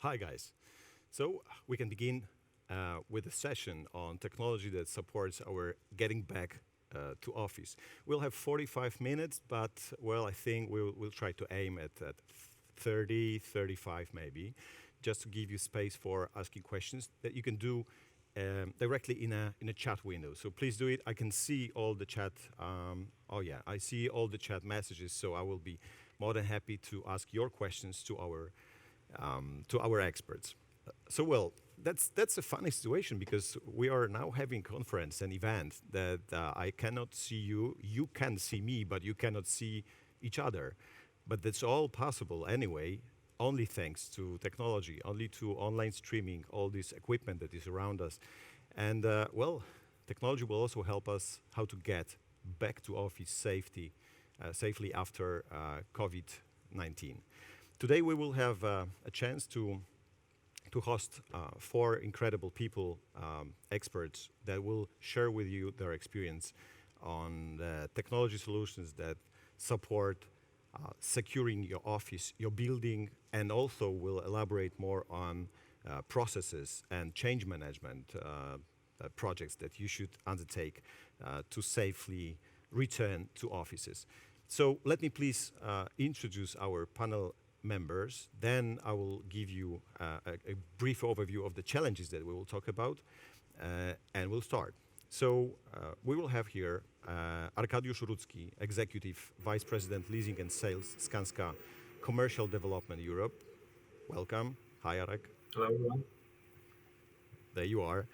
Hi, guys. So we can begin with a session on technology that supports our getting back to office. We'll have 45 minutes, but well, I think we'll try to aim at 30, 35 maybe, just to give you space for asking questions that you can do directly in a chat window. So please do it. I can see all the chat. Oh yeah, I see all the chat messages. So I will be more than happy to ask your questions to our experts. So well, that's a funny situation because we are now having conference, an event that I cannot see you. You can see me, but you cannot see each other. But that's all possible anyway, only thanks to technology, only to online streaming, all this equipment that is around us. And well, technology will also help us how to get back to office safely after COVID-19. Today we will have a chance to host four incredible people, experts, that will share with you their experience on technology solutions that support securing your office, your building, and also will elaborate more on processes and change management projects that you should undertake to safely return to offices. So let me please introduce our panel members. Then I will give you a brief overview of the challenges that we will talk about, and we'll start. So we will have here Arkadiusz Rudzki, Executive Vice President Leasing and Sales, Skanska Commercial Development Europe. Welcome. Hi, Arek. Hello, everyone. There you are.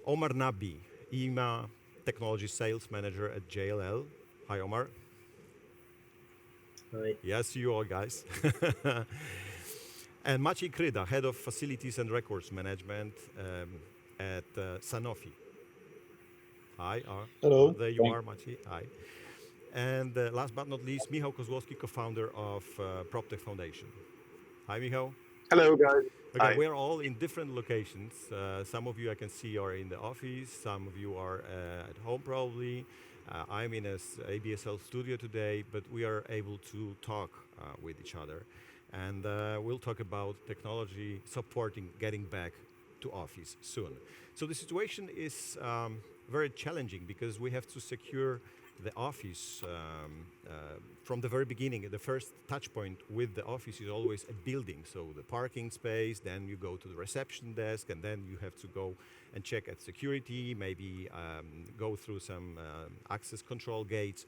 Omar Nabi, EMEA Technology Sales Manager at JLL. Hi, Omar. Hi. Yes, you all guys. And Maciej Kryda, Head of Facilities and Records Management at Sanofi. Hi. Hello. There you are, Maciej. Hi. And last but not least, Michał Kozłowski, co-founder of PropTech Foundation. Hi, Michał. Hello, guys. Okay, Hi. we're all in different locations. Some of you I can see are in the office. Some of you are at home probably. I'm in a ABSL studio today, but we are able to talk with each other. And we'll talk about technology supporting getting back to office soon. So the situation is very challenging because we have to secure the office from the very beginning. The first touch point with the office is always a building. So the parking space, then you go to the reception desk, and then you have to go and check at security, maybe go through some access control gates.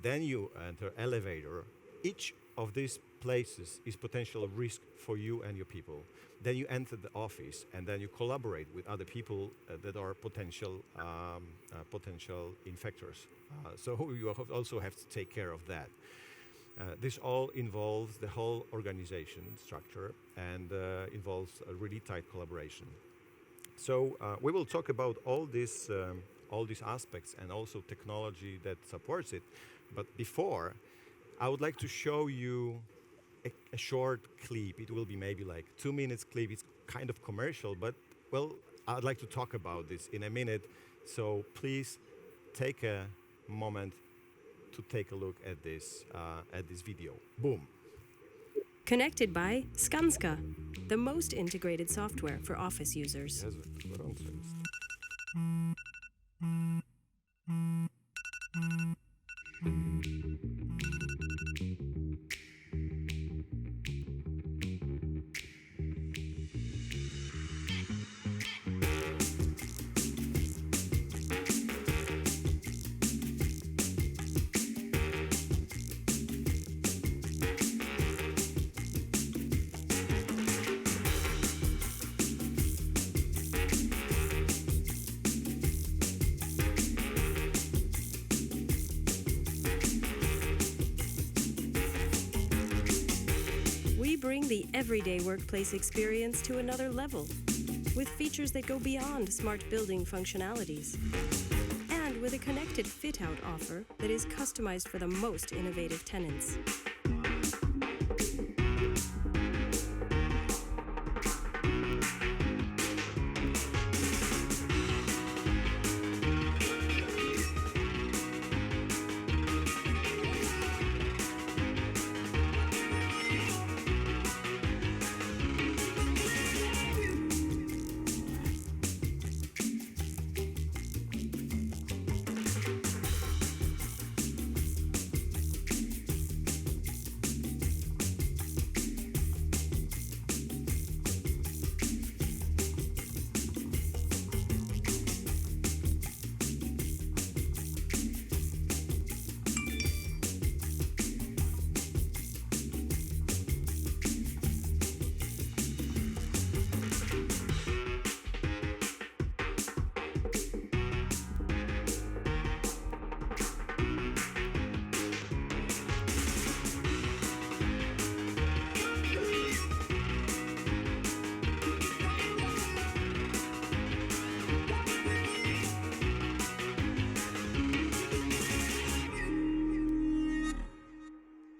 Then you enter elevator. Each of these places is potential risk for you and your people. Then you enter the office, and then you collaborate with other people that are potential infectors. So you also have to take care of that. This all involves the whole organization structure and involves a really tight collaboration. So we will talk about all these aspects and also technology that supports it. But before, I would like to show you a short clip. It will be maybe like 2 minutes clip. It's kind of commercial, but well, I'd like to talk about this in a minute. So please take a moment to take a look at this video. Boom. Connected by Skanska, the most integrated software for office users. Jezu, gorąco jest. Bring the everyday workplace experience to another level with features that go beyond smart building functionalities and with a connected fit-out offer that is customized for the most innovative tenants.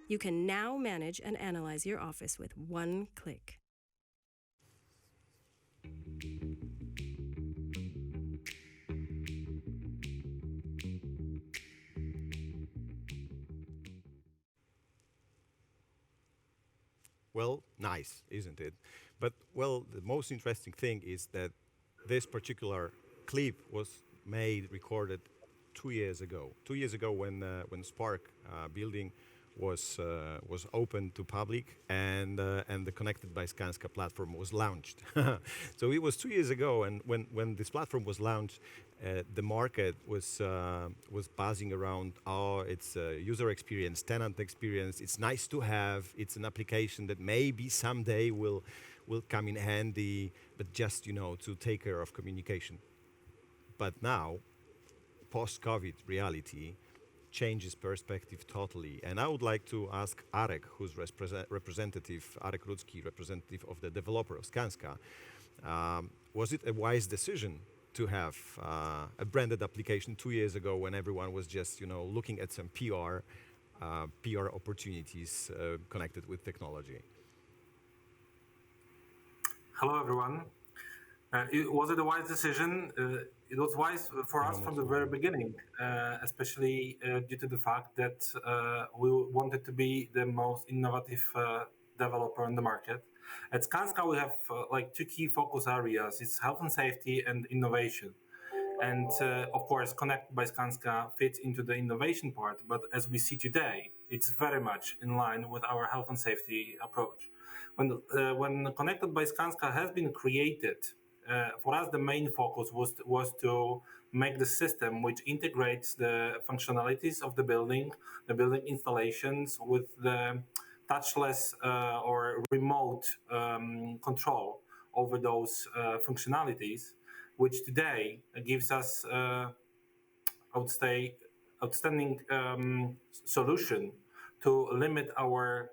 You can now manage and analyze your office with one click. Well, nice, isn't it? But, well, the most interesting thing is that this particular clip was recorded 2 years ago. 2 years ago when Spark building was open to public and the Connected by Skanska platform was launched. So it was 2 years ago, and when this platform was launched, the market was buzzing around. Oh, it's a user experience, tenant experience. It's nice to have. It's an application that maybe someday will come in handy, but just to take care of communication. But now, post-COVID reality changes perspective totally. And I would like to ask Arek, who's representative, Arkadiusz Rudzki, representative of the developer of Skanska, was it a wise decision to have a branded application 2 years ago when everyone was just, looking at some PR opportunities connected with technology? Hello, everyone. Was it a wise decision? It was wise for us from the very beginning, especially due to the fact that we wanted to be the most innovative developer in the market. At Skanska, we have two key focus areas. It's health and safety and innovation. And of course, Connect by Skanska fits into the innovation part, but as we see today, it's very much in line with our health and safety approach. When Connected by Skanska has been created, for us, the main focus was to make the system which integrates the functionalities of the building installations with the touchless or remote control over those functionalities, which today gives us, I would say, outstanding solution to limit our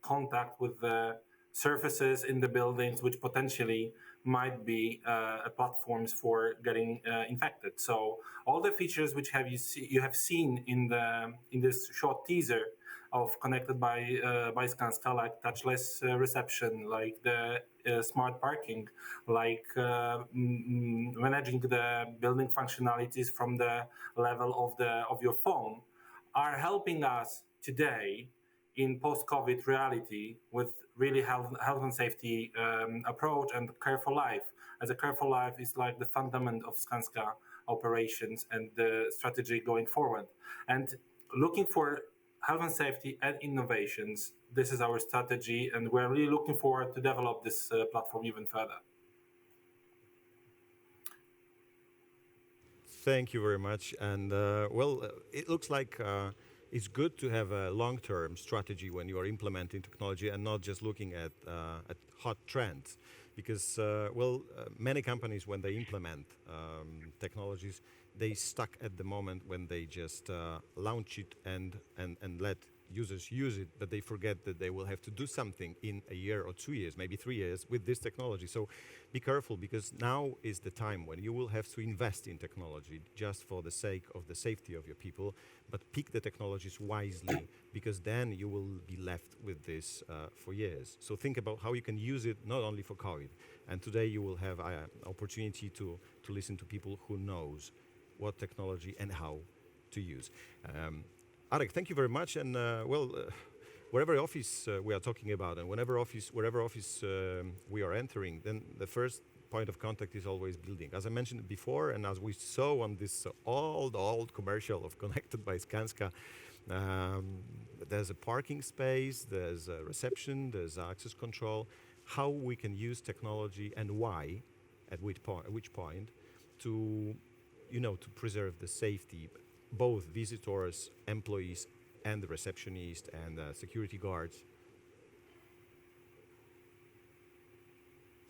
contact with the surfaces in the buildings, which potentially might be platforms for getting infected. So all the features which you have seen in this short teaser of Connected by Skanska, like touchless reception, like the smart parking, like managing the building functionalities from the level of your phone, are helping us today in post-COVID reality with really health and safety approach and care for life. As a care for life is like the fundament of Skanska operations and the strategy going forward. And looking for health and safety and innovations, this is our strategy, and we're really looking forward to develop this platform even further. Thank you very much. And it looks like it's good to have a long-term strategy when you are implementing technology and not just looking at hot trends. Because, many companies, when they implement technologies, they stuck at the moment when they just launch it and let users use it, but they forget that they will have to do something in a year or 2 years, maybe 3 years with this technology. So be careful, because now is the time when you will have to invest in technology just for the sake of the safety of your people, but pick the technologies wisely, because then you will be left with this for years. So think about how you can use it not only for COVID. And today you will have an opportunity to listen to people who knows what technology and how to use. Arek, thank you very much. And wherever office we are talking about, and wherever office we are entering, then the first point of contact is always building. As I mentioned before, and as we saw on this old commercial of Connected by Skanska, there's a parking space, there's a reception, there's access control. How we can use technology and why, at which point, to preserve the safety, both visitors, employees, and the receptionist and security guards.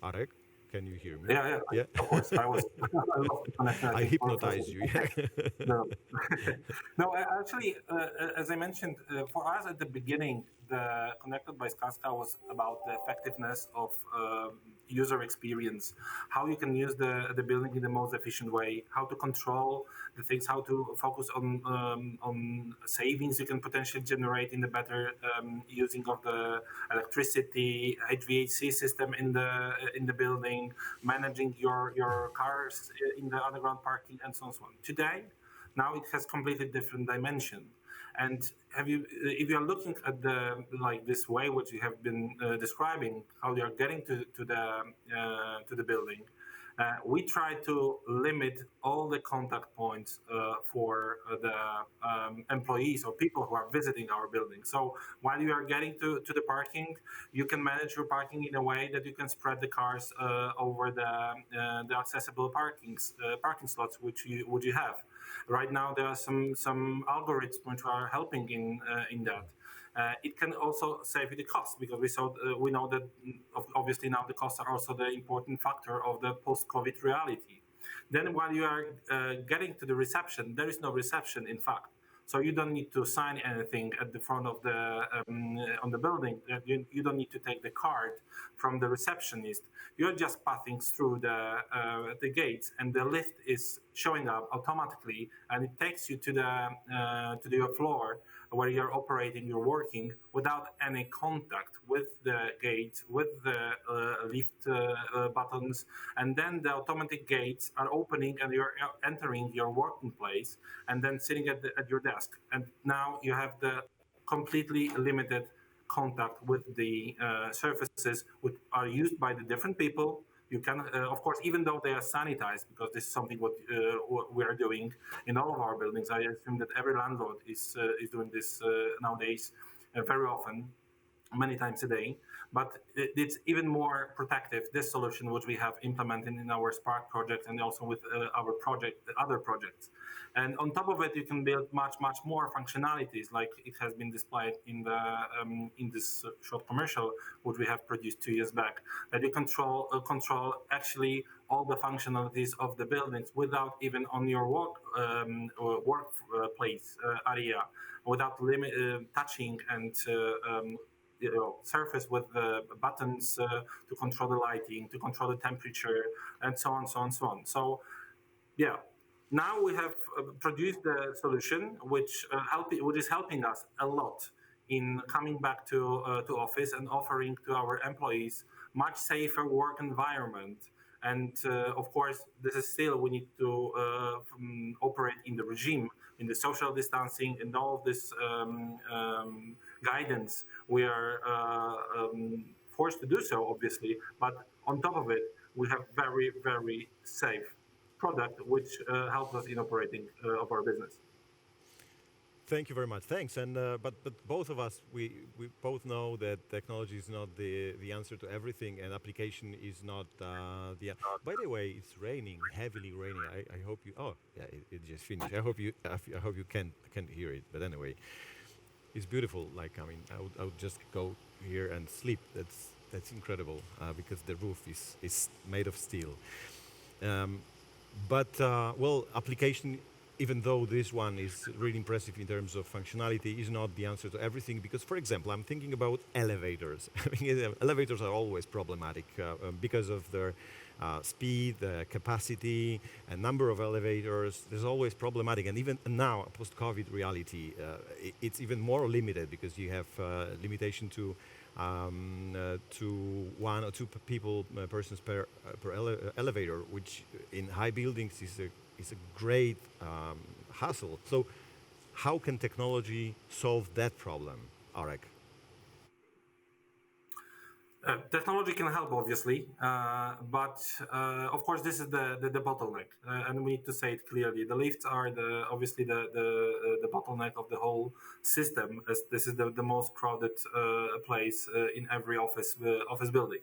Arek, can you hear me? Yeah. Of course, I was I hypnotized you. No, actually, as I mentioned, for us at the beginning, the Connected by Skanska was about the effectiveness of user experience, how you can use the building in the most efficient way, how to control the things, how to focus on savings you can potentially generate in the better using of the electricity, HVAC system in the building, managing your cars in the underground parking, and so on and so on. Today, now it has completely different dimension. And if you are looking at this way, which you have been describing, how you are getting to the building, we try to limit all the contact points for the employees or people who are visiting our building. So while you are getting to the parking, you can manage your parking in a way that you can spread the cars over the accessible parking slots which you have. Right now, there are some algorithms which are helping in that. It can also save you the cost, because we know that obviously now the costs are also the important factor of the post-COVID reality. Then while you are getting to the reception, there is no reception, in fact. So you don't need to sign anything at the front of on the building. You don't need to take the card from the receptionist. You're just passing through the gates, and the lift is showing up automatically, and it takes you to your floor where you're operating, you're working without any contact with the gate, with the lift buttons, and then the automatic gates are opening and you're entering your working place and then sitting at your desk. And now you have the completely limited contact with the surfaces which are used by the different people. You can, of course, even though they are sanitized, because this is something what we are doing in all of our buildings. I assume that every landlord is doing this nowadays very often, many times a day. But it's even more protective, this solution which we have implemented in our Spark project and also with our other projects. And on top of it, you can build much more functionalities, like it has been displayed in this short commercial which we have produced 2 years back. That you control actually all the functionalities of the buildings without even on your workplace area, without touching and surface with the buttons to control the lighting, to control the temperature, and so on. So, yeah. Now we have produced the solution which is helping us a lot in coming back to office and offering to our employees much safer work environment. And of course, this is still, we need to operate in the regime, in the social distancing, and all of this guidance. We are forced to do so, obviously, but on top of it, we have very, very safe product which helps us in operating of our business. Thank you very much. Thanks. And but both of us, we both know that technology is not the answer to everything, and application is not the. By the way, it's raining, heavily raining. I hope you. Oh, yeah, it just finished. I hope you can hear it. But anyway, it's beautiful. Like, I mean, I would just go here and sleep. That's incredible because the roof is made of steel. But application, even though this one is really impressive in terms of functionality, is not the answer to everything. Because, for example, I'm thinking about elevators. I mean, elevators are always problematic because of their speed, the capacity, and number of elevators. There's always problematic. And even now, post-COVID reality, it's even more limited because you have limitation to one or two persons per elevator, which in high buildings is a great hassle. So how can technology solve that problem, Arek? Technology can help, obviously, but of course this is the bottleneck, and we need to say it clearly. The lifts are obviously the bottleneck of the whole system, as this is the most crowded place in every office building.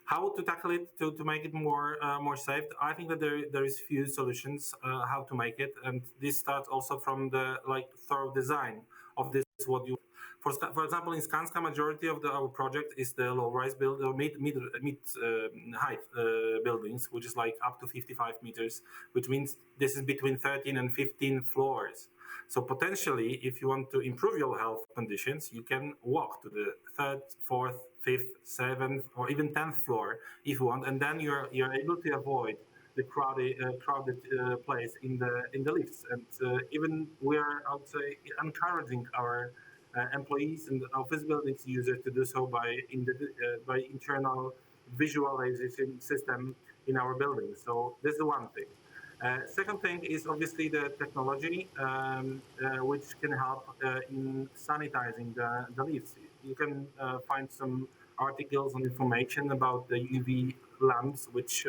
How to tackle it to make it more safe? I think that there is few solutions how to make it, and this starts also from the thorough design of this. For example, in Skanska, majority of our project is the low-rise mid height buildings, which is like up to 55 meters, which means this is between 13 and 15 floors. So potentially, if you want to improve your health conditions, you can walk to the third, fourth, fifth, seventh, or even 10th floor if you want, and then you're able to avoid the crowded place in the lifts. And even we are, I would say, encouraging our employees and office buildings users to do so by internal visualization system in our buildings. So this is one thing. Second thing is obviously the technology, which can help in sanitizing the lifts. You can find some articles and information about the UV lamps, which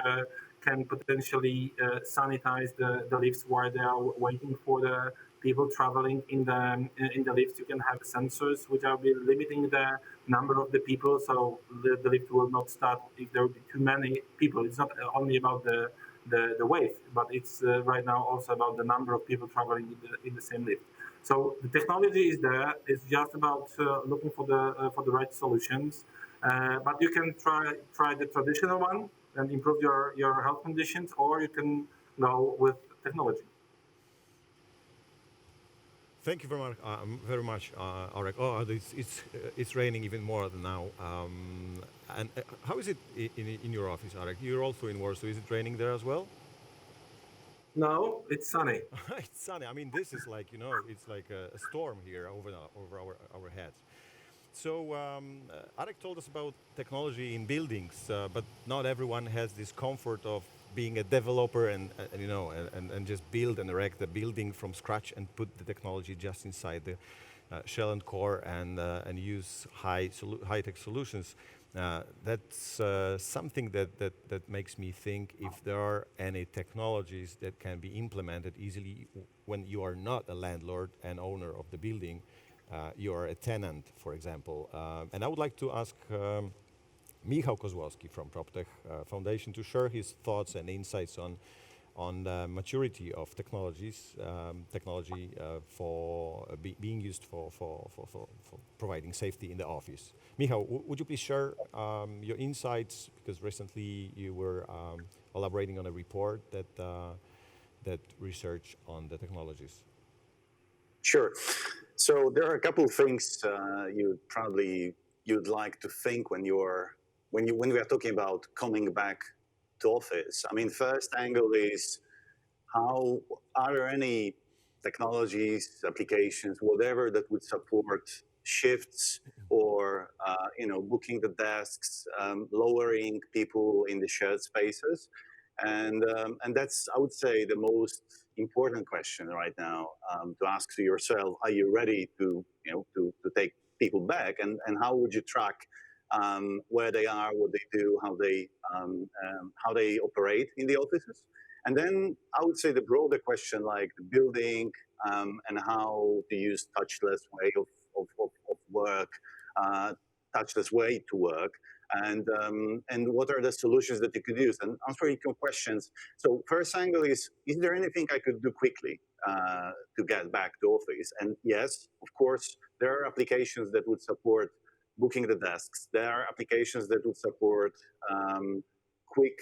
can potentially sanitize the lifts while they are waiting for the people traveling in the lifts. You can have sensors which are limiting the number of the people, so the lift will not start if there will be too many people. It's not only about the weight, but it's right now also about the number of people traveling in the same lift. So the technology is there. It's just about looking for the right solutions. But you can try the traditional one and improve your health conditions, or you can go with technology. Thank you very much, Arek. Oh, it's raining even more than now. And how is it in your office, Arek? You're also in Warsaw. Is it raining there as well? No, it's sunny. It's sunny. I mean, this is like, it's like a storm here over our heads. So Arek told us about technology in buildings, but not everyone has this comfort of being a developer and just build and erect a building from scratch and put the technology just inside the shell and core and use high-tech solutions. That's something that makes me think if there are any technologies that can be implemented easily when you are not a landlord and owner of the building, you are a tenant, for example. And I would like to ask Michał Kozłowski from PropTech Foundation to share his thoughts and insights on the maturity of technology for being used for providing safety in the office. Michał, would you please share your insights, because recently you were elaborating on a report that research on the technologies. Sure. So there are a couple of things you'd like to think when we are talking about coming back to office. I mean, first angle is are there any technologies, applications, whatever that would support shifts or booking the desks, lowering people in the shared spaces, and that's, I would say, the most important question right now to ask to yourself: are you ready to take people back, and how would you track where they are, what they do, how they operate in the offices? And then I would say the broader question, like the building and how to use touchless way of work, touchless way to work, and what are the solutions that you could use, and answering your questions. So first angle is there anything I could do quickly to get back to office? And yes, of course, there are applications that would support booking the desks. There are applications that would support quick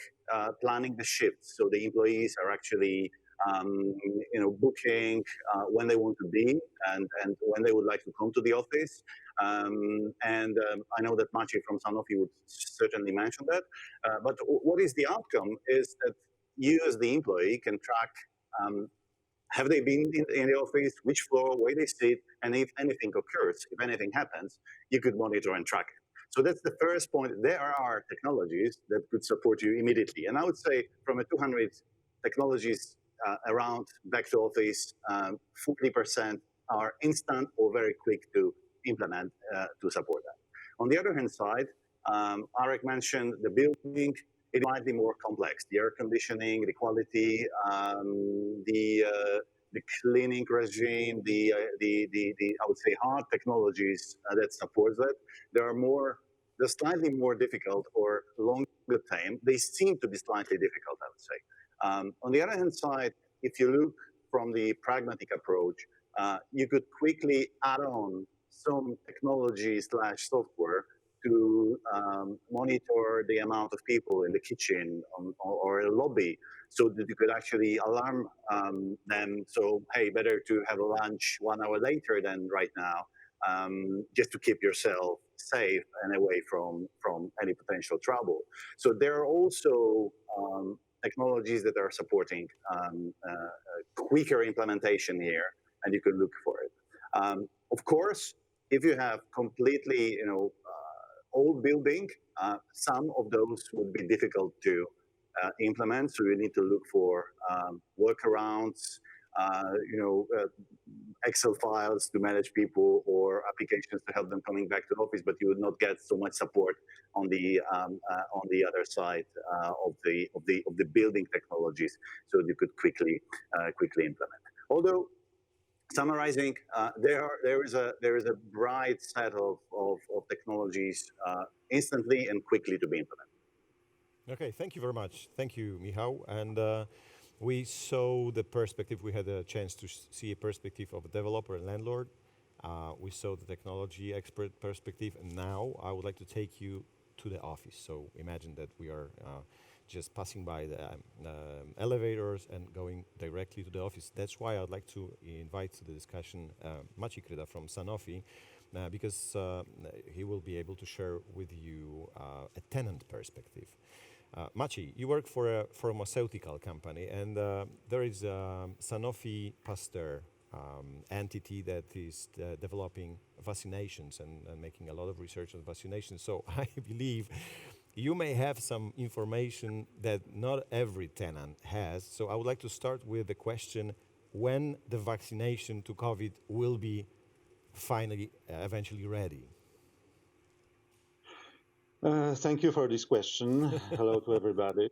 planning the shifts, so the employees are actually booking when they want to be and when they would like to come to the office. I know that Maciej from Sanofi would certainly mention that. But what is the outcome is that you as the employee can track have they been in the office, which floor, where they sit, and if anything occurs, if anything happens, you could monitor and track it. So that's the first point. There are technologies that could support you immediately. And I would say from a 200 technologies around back to office, 40% are instant or very quick to implement to support that. On the other hand side, Arek mentioned the building. It might be more complex. The air conditioning, the quality, the cleaning regime, the I would say hard technologies that support that. They're slightly more difficult or longer time. They seem to be slightly difficult, I would say. On the other hand side, if you look from the pragmatic approach, you could quickly add on some technology/software to monitor the amount of people in the kitchen or a lobby, so that you could actually alarm them. So, hey, better to have a lunch 1 hour later than right now, just to keep yourself safe and away from any potential trouble. So there are also technologies that are supporting quicker implementation here, and you can look for it. Of course, if you have completely, old building, some of those would be difficult to implement. So you need to look for workarounds, Excel files to manage people or applications to help them coming back to office, but you would not get so much support on the other side of the building technologies, so you could quickly implement. Although, summarizing, there is a bright set of technologies instantly and quickly to be implemented. Okay, thank you very much. Thank you, Michał. And we saw the perspective. We had a chance to see a perspective of a developer and landlord. We saw the technology expert perspective, and now I would like to take you to the office. So imagine that we are just passing by the elevators and going directly to the office. That's why I'd like to invite to the discussion Maciej Kryda from Sanofi, because he will be able to share with you a tenant perspective. Maciej, you work for a pharmaceutical company, and there is a Sanofi Pasteur entity that is developing vaccinations and making a lot of research on vaccinations. So I believe you may have some information that not every tenant has. So I would like to start with the question, when the vaccination to COVID will be finally, eventually ready? Thank you for this question. Hello to everybody.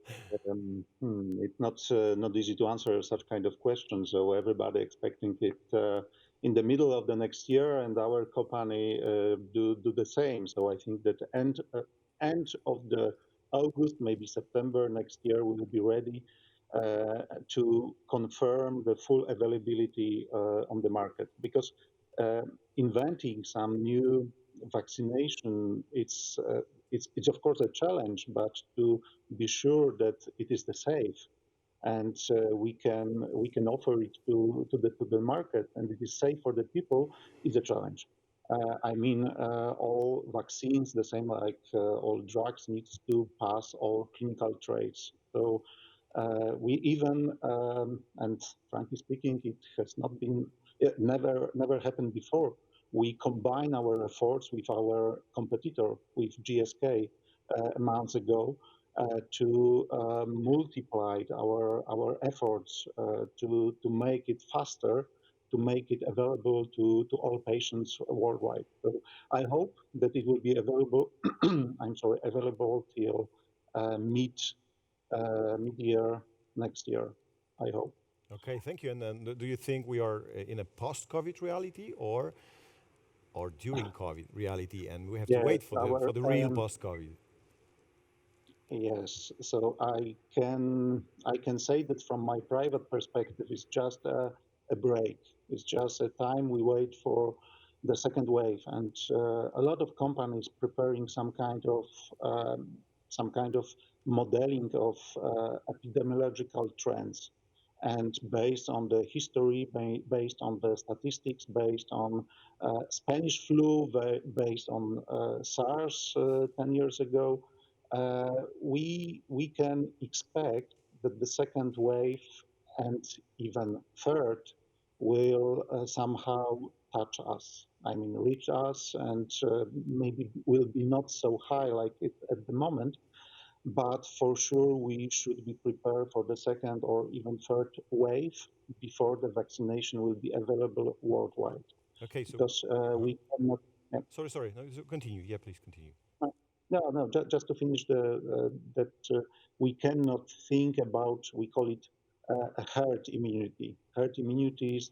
It's not easy to answer such kind of question. So everybody expecting it in the middle of the next year, and our company do the same. So I think that end of the August, maybe September next year, we will be ready to confirm the full availability on the market. Because inventing some new vaccination, it's of course a challenge, but to be sure that it is the safe and we can offer it to the market and it is safe for the people is a challenge. All vaccines, the same like all drugs, needs to pass all clinical traits. So we even, and frankly speaking, it has never happened before. We combine our efforts with our competitor, with GSK, months ago, to multiply our efforts to make it faster, to make it available to all patients worldwide. So I hope that it will be available. Available till mid-year next year. I hope. Okay, thank you. And then, do you think we are in a post-COVID reality or during COVID reality, and we have to wait for the real post-COVID? Yes, so I can say that from my private perspective, it's just a break. It's just a time we wait for the second wave, and a lot of companies preparing some kind of modeling of epidemiological trends. And based on the history, based on the statistics, based on Spanish flu, based on SARS 10 years ago, we can expect that the second wave and even third will somehow touch us. Reach us, and maybe will be not so high like it at the moment. But for sure, we should be prepared for the second or even third wave before the vaccination will be available worldwide. Okay, so because we cannot. Yeah. Sorry. No, continue. Yeah, please continue. No. Just to finish that we cannot think about. We call it a herd immunity. Herd immunity is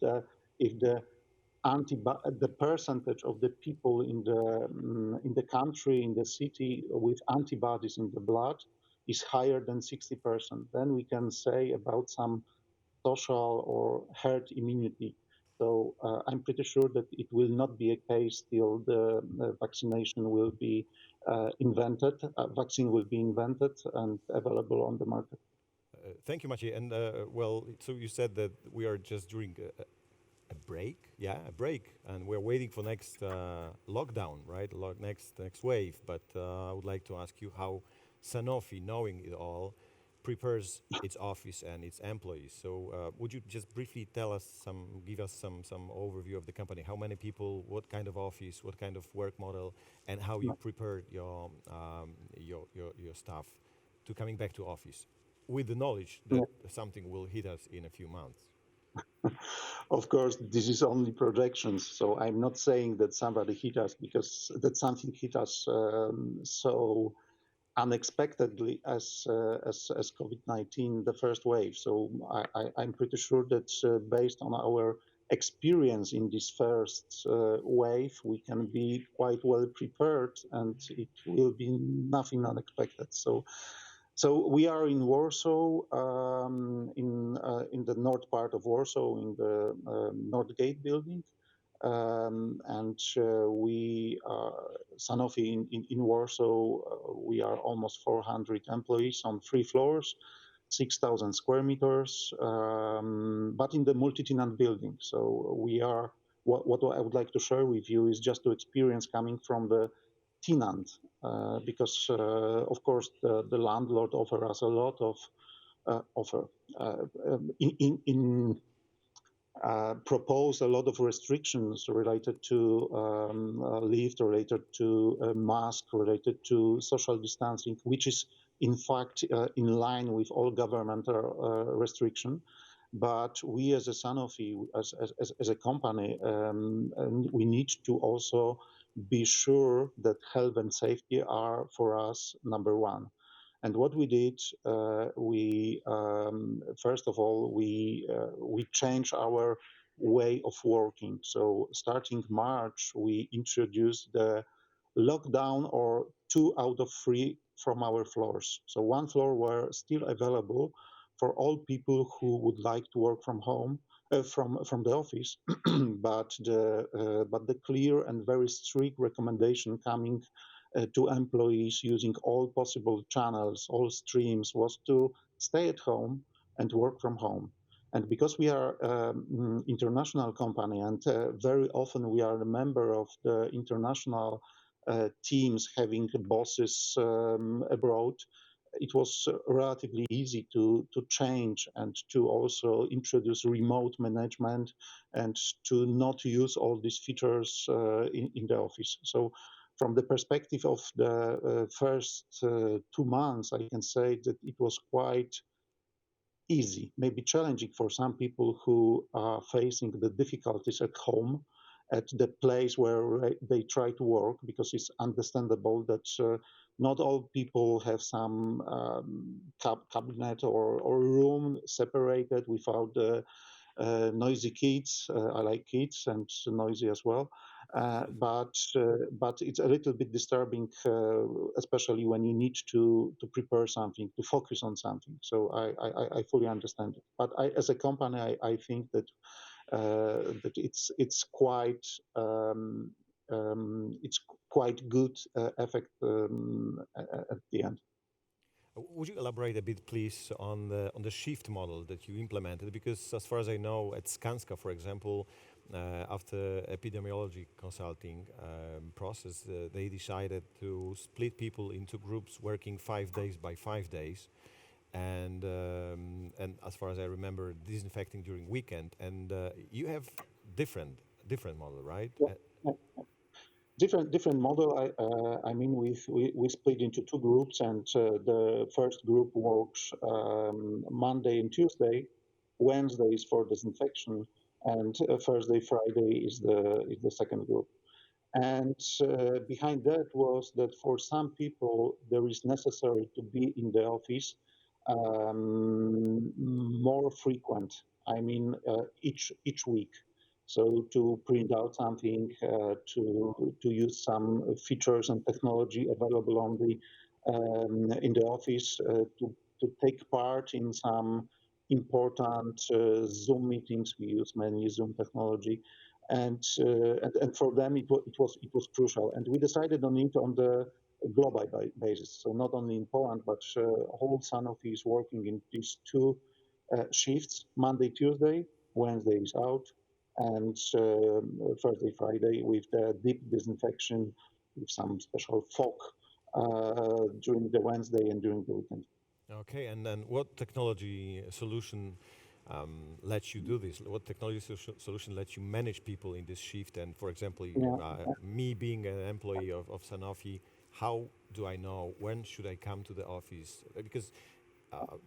if the percentage of the people in the country, in the city, with antibodies in the blood is higher than 60%. Then we can say about some social or herd immunity. So I'm pretty sure that it will not be a case till the vaccination will be invented. Vaccine will be invented and available on the market. Thank you, Maciej. And so you said that we are just during a break. Yeah, a break, and we're waiting for next lockdown, right? Next wave. But I would like to ask you how Sanofi, knowing it all, prepares its office and its employees. So would you just briefly give us some overview of the company? How many people? What kind of office? What kind of work model? And how you prepared your staff to coming back to office with the knowledge that something will hit us in a few months. Of course, this is only projections, so I'm not saying that somebody hit us because that something hit us so unexpectedly as COVID-19, the first wave. So I'm pretty sure that based on our experience in this first wave, we can be quite well prepared, and it will be nothing unexpected. So we are in Warsaw, in the north part of Warsaw, in the North Gate building, and we Sanofi in Warsaw. We are almost 400 employees on 3 floors, 6,000 square meters, but in the multi-tenant building. So we are. What I would like to share with you is just the experience coming from the tenant, because of course the landlord offers us a lot of offer. Propose a lot of restrictions related to lift, related to mask, related to social distancing, which is in fact in line with all governmental restriction. But we as a Sanofi, as a company, we need to also be sure that health and safety are for us number one. And what we did, we first of all we changed our way of working. So starting March, we introduced the lockdown or 2 out of 3 from our floors. So 1 floor were still available for all people who would like to work from home, from the office, but the clear and very strict recommendation coming to employees using all possible channels, all streams, was to stay at home and work from home. And because we are international company, and very often we are a member of the international teams having bosses abroad, it was relatively easy to change and to also introduce remote management and to not use all these features in the office. So from the perspective of the first 2 months, I can say that it was quite easy, maybe challenging for some people who are facing the difficulties at home, at the place where they try to work, because it's understandable that not all people have some cabinet or room separated without noisy kids. I like kids and noisy as well, but it's a little bit disturbing, especially when you need to prepare something, to focus on something. So I fully understand it. But as a company, I think that it's quite good effect at the end. Would you elaborate a bit, please, on the shift model that you implemented? Because as far as I know, at Skanska, for example, after epidemiology consulting process, they decided to split people into groups working 5 days by 5 days, and as far as I remember, disinfecting during weekend. And you have different model, right? Yeah. Different model. I mean, we split into 2 groups, and the first group works Monday and Tuesday. Wednesday is for disinfection, and Thursday, Friday is the second group. And behind that was that for some people there is necessary to be in the office more frequent. I mean, each week. So to print out something, to use some features and technology available on in the office, to take part in some important Zoom meetings. We use mainly Zoom technology, and for them it was crucial. And we decided on it on the global basis. So not only in Poland, but whole Sanofi is working in these 2 shifts: Monday, Tuesday, Wednesday is out. and Thursday, Friday with the deep disinfection with some special fog during the Wednesday and during the weekend. Okay, and then what technology solution lets you do this? What technology solution lets you manage people in this shift? And for example, me being an employee of Sanofi, how do I know when should I come to the office? Because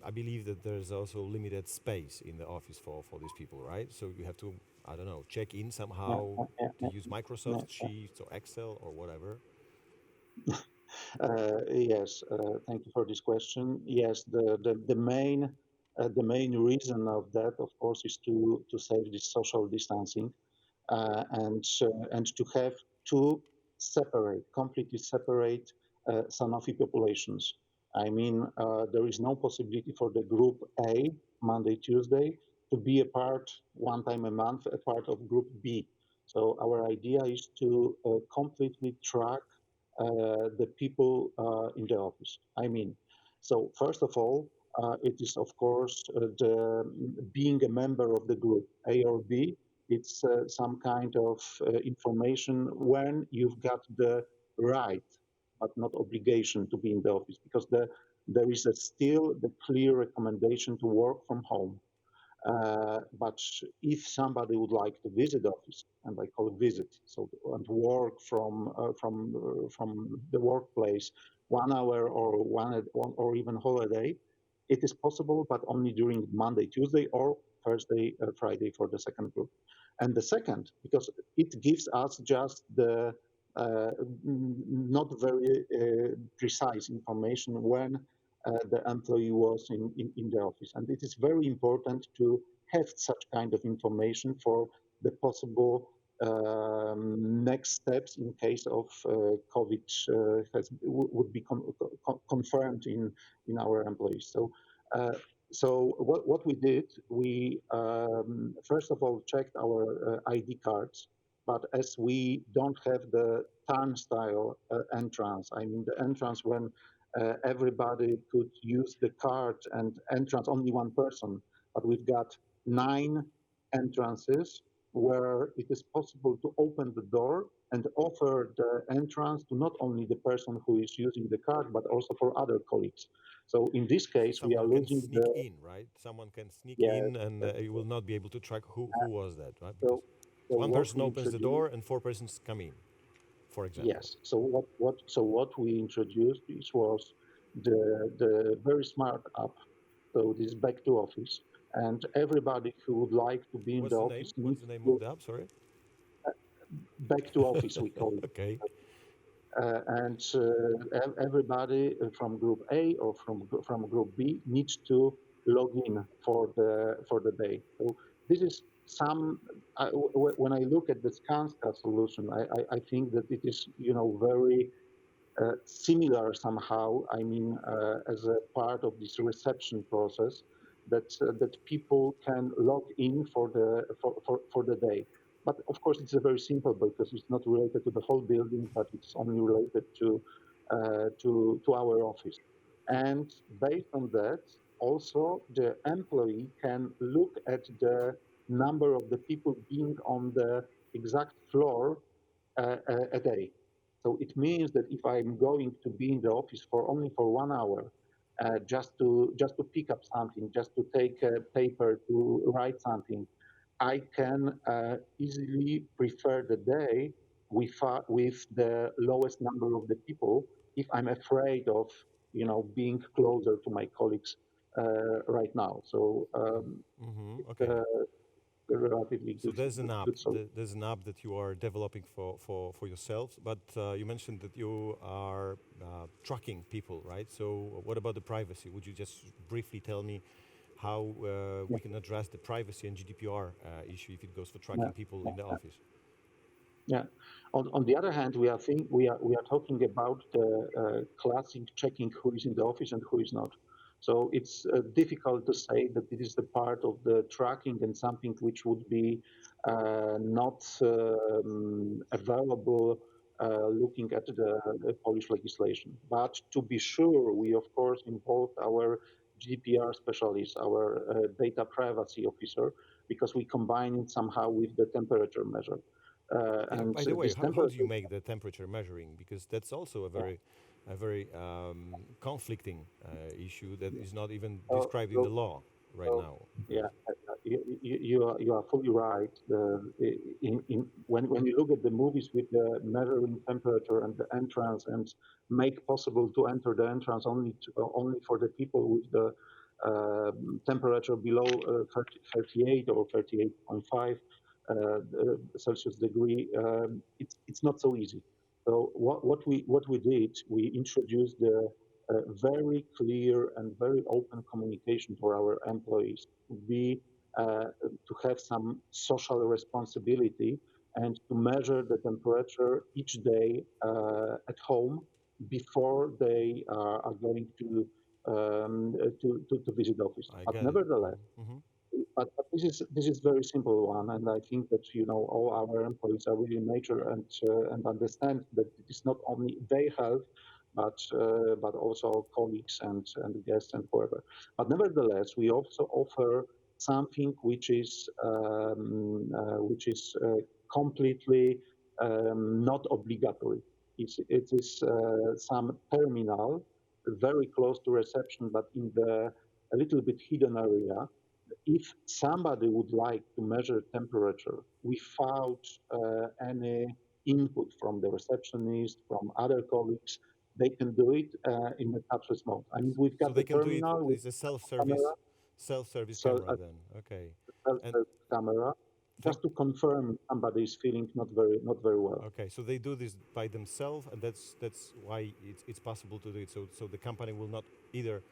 I believe that there's also limited space in the office for these people, right? So you have to, I don't know, check in somehow to use Microsoft Sheets or Excel or whatever. Yes, thank you for this question. Yes, the main reason of that, of course, is to save this social distancing and to have two completely separate Sanofi populations. I mean, there is no possibility for the group A, Monday, Tuesday, to be one time a month, a part of group B. So our idea is to completely track the people in the office. I mean, so first of all, it is of course being a member of the group A or B. It's some kind of information when you've got the right, but not obligation to be in the office, because there is still the clear recommendation to work from home. But if somebody would like to visit the office, and I call it visit, so and work from the workplace 1 hour or even holiday, it is possible, but only during Monday, Tuesday, or Thursday, Friday for the second group. And the second, because it gives us just the not very precise information when the employee was in the office. And it is very important to have such kind of information for the possible next steps in case of COVID would be confirmed in our employees. So what we did, we first of all checked our ID cards, but as we don't have the turnstile entrance, I mean the entrance when everybody could use the card and entrance only one person, but we've got 9 entrances where it is possible to open the door and offer the entrance to not only the person who is using the card, but also for other colleagues. So in this case, we are losing sneak in, right? Someone can sneak in, and you will not be able to track who was that, right? Because one person opens the door and 4 persons come in, for example. Yes. So what we introduced was the very smart app. So this back to office, and everybody who would like to be in the office. What's the name of the app? Sorry. Back to office, we call it. Okay. And everybody from group A or from group B needs to log in for the day. So this is when I look at the Skanska solution, I think that it is very similar somehow. I mean, as a part of this reception process, that people can log in for the day. But of course, it's very simple because it's not related to the whole building, but it's only related to our office. And based on that, also the employee can look at the number of the people being on the exact floor a day. So it means that if I'm going to be in the office only for 1 hour, just to pick up something, just to take a paper to write something, I can easily prefer the day with the lowest number of the people if I'm afraid of being closer to my colleagues right now. So okay. Relatively so good. There's an app. Good There's an app that you are developing for yourselves, but you mentioned that you are tracking people, right? So what about the privacy? Would you just briefly tell me how we can address the privacy and GDPR issue if it goes for tracking people in the office? Yeah. On the other hand, we are talking about the classic checking who is in the office and who is not. So it's difficult to say that it is the part of the tracking and something which would be not available looking at the Polish legislation. But to be sure, we of course involved our GDPR specialist, our data privacy officer, because we combine it somehow with the temperature measure. And by the way, how do you make the temperature measuring? Because that's also a very conflicting issue that is not even described in the law right now. Yeah, you are fully right. When you look at the movies with the measuring temperature and the entrance and make possible to enter the entrance only for the people with the temperature below 38 or 38.5 Celsius degree, it's not so easy. So what we did, we introduced the very clear and very open communication for our employees to have some social responsibility and to measure the temperature each day at home before they are going to visit office. But nevertheless, but this is very simple one, and I think that all our employees are really mature and understand that it is not only their health, but also colleagues and guests and whoever. But nevertheless, we also offer something which is completely not obligatory. It is some terminal very close to reception, but in a little bit hidden area. If somebody would like to measure temperature without any input from the receptionist, from other colleagues, they can do it in the touchless mode. I mean, we've got so the they can terminal do it. It's a self-service camera then. Okay. Self-service camera, just to confirm somebody is feeling not very well. Okay, so they do this by themselves, and that's why it's possible to do it. So the company will not either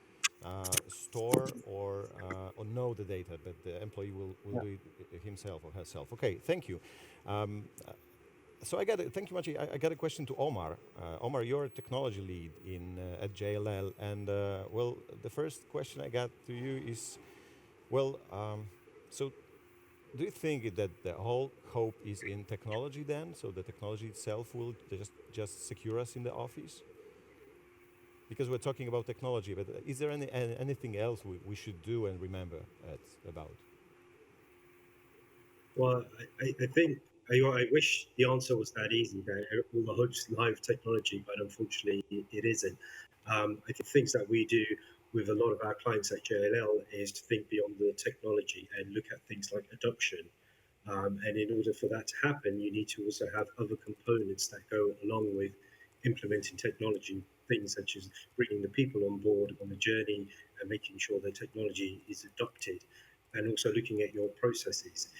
store or know the data, but the employee will do it himself or herself. Okay, thank you. So thank you, Maciej. I got a question to Omar. Omar, you're a technology lead at JLL, and well, the first question I got to you is, so do you think that the whole hope is in technology then? So the technology itself will just secure us in the office? Because we're talking about technology, but is there anything else we should do and remember about? Well, I think I wish the answer was that easy, that all the hoods lie with technology, but unfortunately it isn't. I think things that we do with a lot of our clients at JLL is to think beyond the technology and look at things like adoption. And in order for that to happen, you need to also have other components that go along with implementing technology, things such as bringing the people on board on the journey and making sure the technology is adopted, and also looking at your processes.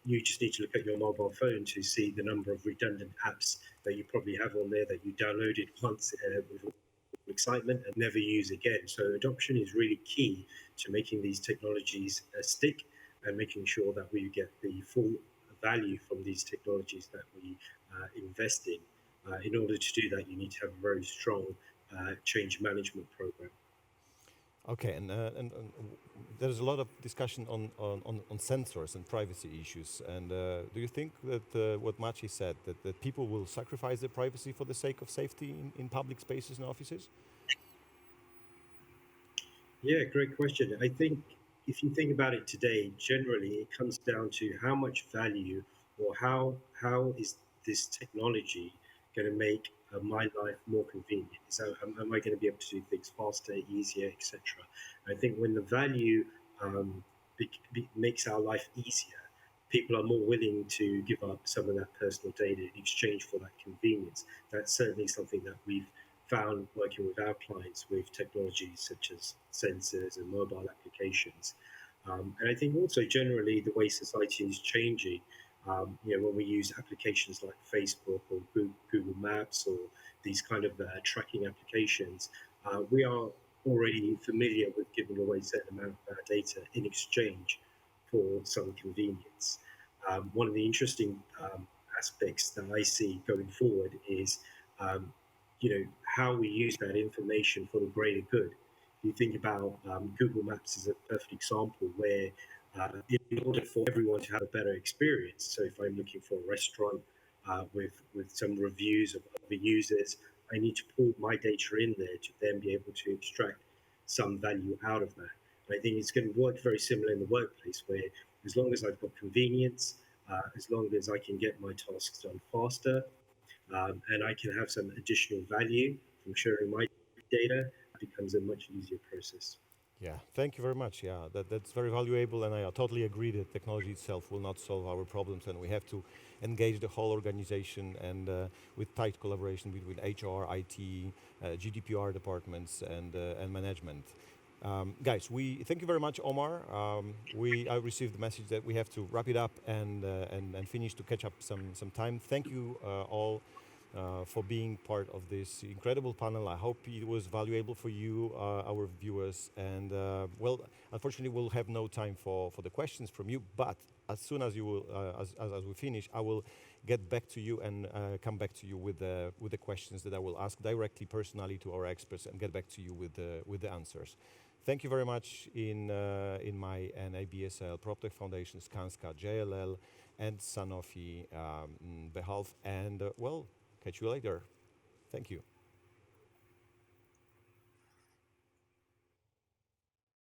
You just need to look at your mobile phone to see the number of redundant apps that you probably have on there that you downloaded once with excitement and never use again. So adoption is really key to making these technologies stick and making sure that we get the full value from these technologies that we invest in. In order to do that, you need to have a very strong change management program. Okay, and there's a lot of discussion on sensors and privacy issues. And do you think that what Maciej said, that people will sacrifice their privacy for the sake of safety in public spaces and offices? Yeah, great question. I think if you think about it today, generally it comes down to how much value or how is this technology going to make my life more convenient? So am I going to be able to do things faster, easier, etc.? I think when the value makes our life easier, people are more willing to give up some of that personal data in exchange for that convenience. That's certainly something that we've found working with our clients with technologies such as sensors and mobile applications. And I think also generally the way society is changing, when we use applications like Facebook or Google Maps or these kind of tracking applications, we are already familiar with giving away a certain amount of our data in exchange for some convenience. One of the interesting aspects that I see going forward is, how we use that information for the greater good. If you think about Google Maps is a perfect example where in order for everyone to have a better experience, so if I'm looking for a restaurant with some reviews of other users, I need to pull my data in there to then be able to extract some value out of that. And I think it's going to work very similar in the workplace where as long as I've got convenience, as long as I can get my tasks done faster, and I can have some additional value from sharing my data, it becomes a much easier process. Yeah, thank you very much. Yeah, that's very valuable, and I totally agree that technology itself will not solve our problems, and we have to engage the whole organization and with tight collaboration between HR, IT, GDPR departments, and management. Guys, we thank you very much, Omar. I received the message that we have to wrap it up and finish to catch up some time. Thank you all. For being part of this incredible panel. I hope it was valuable for you, our viewers. And well, unfortunately, we'll have no time for the questions from you. But as soon as you will, as we finish, I will get back to you and come back to you with the questions that I will ask directly, personally to our experts, and get back to you with the answers. Thank you very much in my and ABSL, PropTech Foundation, Skanska, JLL, and Sanofi behalf. And well. Catch you later. Thank you.